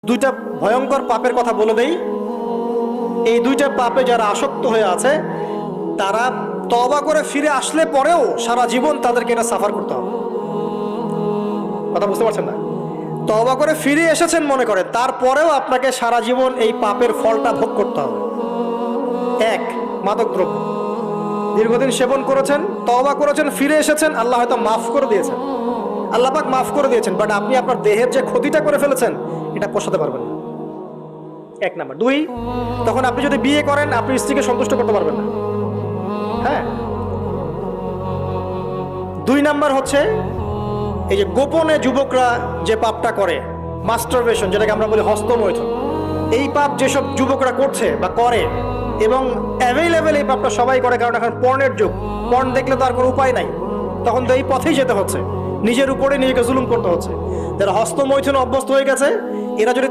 দুইটা ভয়ঙ্কর পাপের কথা বলে দেই। এই দুইটা পাপে যারা আসক্ত হয়ে আছে তারা তওবা করে ফিরে আসলে পরেও সারা জীবন তাদেরকে এটা সাফার করতে হবে। কথা বুঝতে পারছেন না? তওবা করে ফিরে এসেছেন মনে করেন, তারপরেও আপনাকে সারা জীবন এই পাপের ফলটা ভোগ করতে হবে। এক, মাদকদ্রব্য দীর্ঘদিন সেবন করেছেন, তওবা করেছেন, ফিরে এসেছেন, আল্লাহ হয়তো মাফ করে দিয়েছেন, আল্লাহ পাক মাফ করে দিয়েছেন, বাট আপনি আপনার দেহের যে ক্ষতিটা করে ফেলেছেন এটা পোষাতে পারবেন না। এক নাম্বার। দুই, তখন আপনি যদি বিয়ে করেন আপনি স্ত্রীকে সন্তুষ্ট করতে পারবেন না। হ্যাঁ। দুই নাম্বার হচ্ছে এই যে গোপনে যুবকরা যে পাপটা করে, মাস্টারবেশন, যেটাকে আমরা বলি হস্তমৈথুন, এই পাপ যেসব যুবকরা করছে বা করে, এবং অ্যাভেলেবেল এই পাপটা সবাই করে, কারণ এখন পর্নের যুগ, পর্ন দেখলে তো আর কোনো উপায় নাই, তখন তো এই পথেই যেতে হচ্ছে, নিজের উপরে নিজেকে জুলুম করতে হচ্ছে। যারা হস্তমৈথুনে অভ্যস্ত হয়ে গেছে এরা যদি